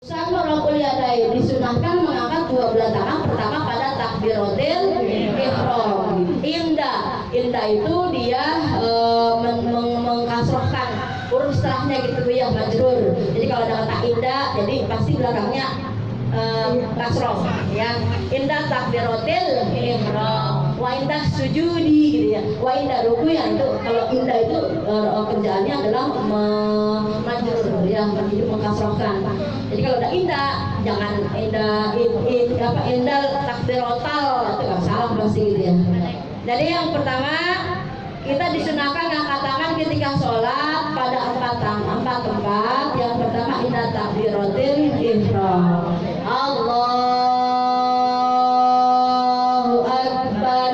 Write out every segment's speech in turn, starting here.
Raful yadain disunahkan mengangkat dua belah tangan pertama pada takbiratul ihram. Indah itu dia mengkasrohkan huruf setelahnya gitu ya, majrur. Jadi kalau ada kata indah, jadi pasti belakangnya kasroh ya. Indah takbiratul ihram, wa indah sujudi gitu ya, wa indah ruku ya. Itu kalau indah itu kerjaannya adalah majrur ya, jadi mengkasrohkan. Jadi kalau udah indah, jangan indah takbiratal, itu nggak salah pasti gitu ya. Jadi yang pertama kita disunahkan angkat tangan ketika sholat pada empat tempat. Yang pertama indah takbiratul ihram, Allahu Akbar,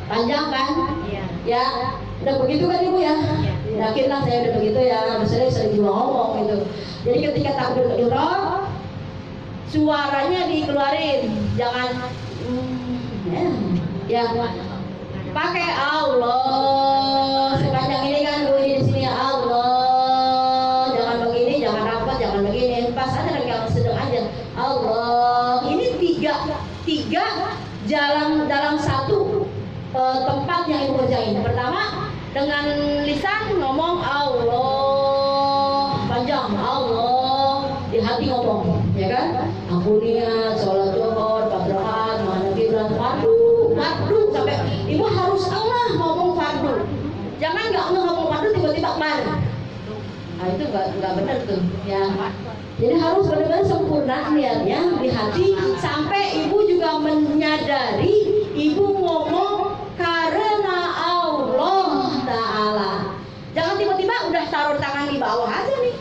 panjang kan? Ya, udah begitu kan ibu ya? Yakinlah saya udah begitu ya, saya sering juga ngomong gitu. Jadi ketika takbiratul ihram suaranya dikeluarin, jangan ya pakai Allah sepanjang ini kan bu di sini Allah, jangan begini, jangan rapat, jangan begini, pas aja yang sedang aja Allah. Ini tiga jalan dalam satu tempat yang ibu kerjain. Pertama dengan lisan ngomong Allah panjang, Allah di hati ngomong ya kan, aku niat sholat zuhur 4 rakaat menghadap kiblat fardu sampai ibu harus Allah ngomong fardu, jangan nggak ngomong fardu tiba-tiba mar. Nah itu nggak benar tuh ya. Jadi harus benar-benar sempurna niatnya di hati, sampai ibu juga menyadari ibu ngomong karena Allah Ta'ala. Jangan tiba-tiba udah taruh tangan di bawah aja nih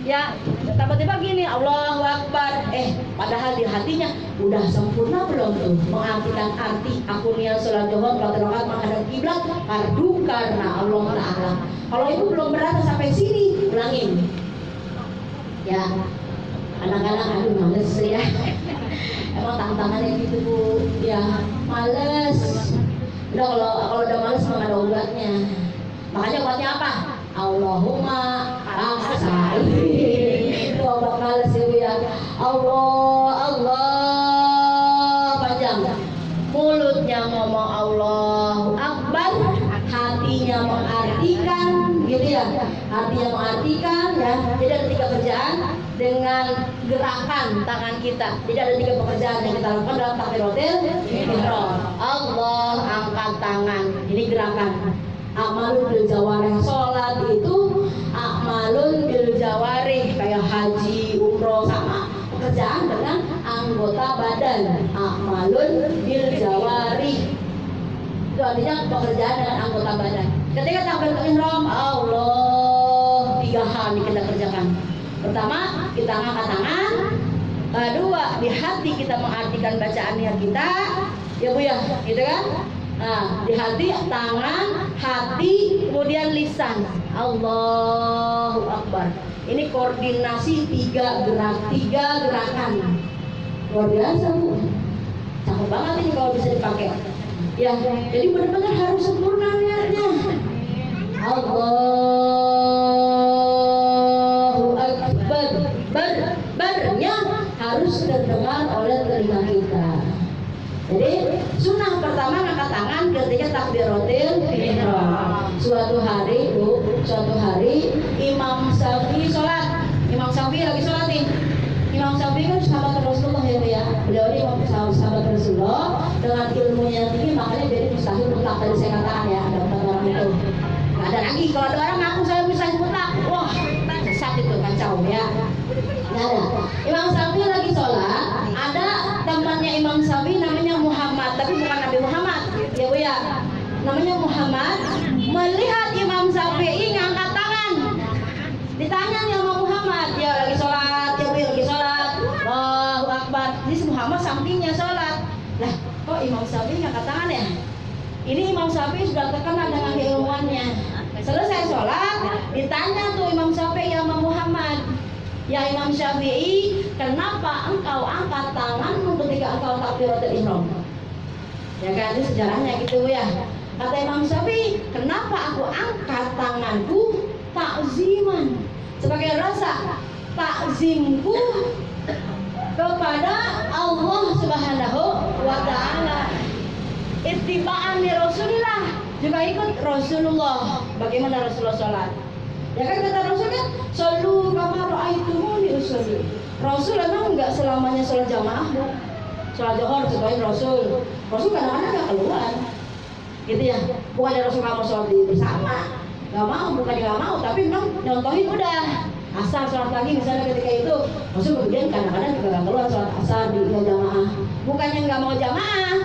ya, tiba-tiba gini Allahu Akbar, padahal di hatinya udah sempurna belum tuh mengartikan arti aku niat sholat zuhur 4 rakaat menghadap kiblat fardu karena Allah Ta'ala. Kalau ibu belum berasa sampai sini, ulangin ya. Kadang-kadang aduh males ya emang tantangannya gitu bu ya, males. Udah kalau udah males memang ada obatnya. Makanya obatnya apa? Allahumma rasain. Itu obat males ibu ya. Allah panjang, mulutnya ngomong Allahu Akbar, hatinya mengartikan gitu ya, hatinya mengartikan ya. Jadi ada 3 kerjaan dengan gerakan tangan kita. Jadi ada 3 pekerjaan yang kita lakukan dalam takbiratul ihram. Allah angkat tangan, ini gerakan. Amalun bil jawarih, sholat itu amalun bil jawarih, kayak haji, umroh sama pekerjaan dengan anggota badan. Amalun bil jawarih itu artinya pekerjaan dengan anggota badan. Ketika takbiratul ihram, Allah 3 hal yang kita kerjakan. Pertama, kita angkat tangan. Kedua, di hati kita mengartikan bacaan niat kita ya bu ya, gitu kan. Nah, di hati, tangan, hati, kemudian lisan. Allahu Akbar. Ini koordinasi 3 gerakan. Luar biasa bu. Cakep banget ini kalau bisa dipakai. Ya, jadi benar-benar harus sempurna niatnya. Allahu Akbar. Barnya harus terdengar oleh telinga kita. Jadi sunnah pertama angkat tangan ketika takbiratul ihram. Suatu hari Imam Syafi'i sholat. Imam Syafi'i lagi sholat nih. Imam Syafi'i kan sahabat Rasulullah ya. Beliau ini sahabat Rasulullah dengan ilmunya tinggi, makanya jadi mustahil mutlak. Tadi saya katakan ya, ada 4 orang itu. Nggak ada lagi kalau ada orang ngaku saya mustahil mutlak, wah sesat itu, kacau ya. Nggak ada. Imam Syafi'i lagi sholat, ada temannya Imam Syafi'i namanya Muhammad, tapi bukan Nabi Muhammad ya bu ya, namanya Muhammad. Melihat Imam Syafi'i ngangkat tangan, ditanya nih sama Muhammad, ya lagi sholat ya bu, lagi sholat, Allahu Akbar. Ini si Muhammad sampingnya sholat, lah kok Imam Syafi'i ngangkat tangan ya? Ini Imam Syafi'i sudah terkenal dengan keilmuannya. Selesai sholat, ditanya tuh Imam Syafi'i sama Muhammad, ya Imam Syafi'i, kenapa engkau angkat tanganmu ketika engkau takbiratul ihram? Ya kan, itu sejarahnya gitu ya. Kata Imam Syafi'i, kenapa aku angkat tanganku takziman, sebagai rasa takzimku wa ta'ala. Ittiba'an li Rasulillah, juga ikut Rasulullah. Bagaimana Rasulullah sholat? Ya kan kata Rasul kan, "Shallu kama ra'aitumuni usolli." Rasul emang enggak selamanya sholat jamaah, Bu. Sholat Zuhur contohin Rasul. Rasul kadang-kadang enggak keluar. Gitu ya. Bukan Rasul kamu sholat bersama. Enggak mau, bukan enggak mau, tapi memang nyontohin udah. Asar sholat lagi misalnya ketika itu Rasul kemudian kadang-kadang juga enggak keluar sholat asar di jamaah. Bukannya enggak mau jamaah,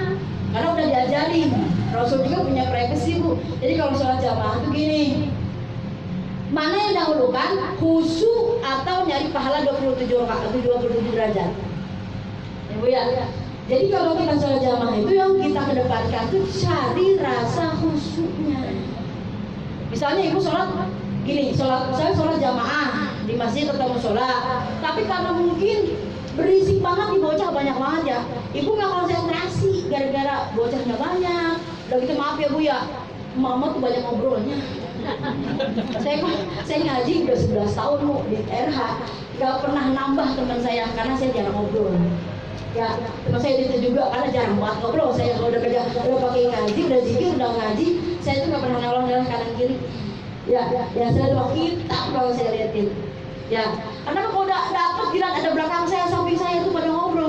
karena udah diajarin. Rasul juga punya privasi, Bu. Jadi kalau sholat jamaah itu gini, mana yang dahulukan, khusyuk atau nyari pahala 27 rakaat atau 27 derajat? Ya, Bu ya. Jadi kalau kita sholat jamaah itu yang kita kedepankan itu cari rasa khusyuknya. Misalnya ibu sholat gini, saya sholat jamaah di masjid atau musola, tapi karena mungkin berisik banget di bocah banyak banget ya, ibu nggak konsentrasi gara-gara bocahnya banyak. Udah gitu maaf ya Bu ya, mama tuh banyak ngobrolnya. saya ngaji udah 11 tahun Bu di RH, nggak pernah nambah teman saya karena saya jarang ngobrol. Ya, teman saya itu juga karena jarang banget ngobrol. Saya kalau udah kerja, udah pakai ngaji, udah zikir, udah ngaji, saya tuh nggak pernah nolong kanan kiri. Ya, saya doa kitab kalau saya liatin. Ya, karena kalau udah dapat giliran ada belakang saya, samping saya tuh pada ngobrol.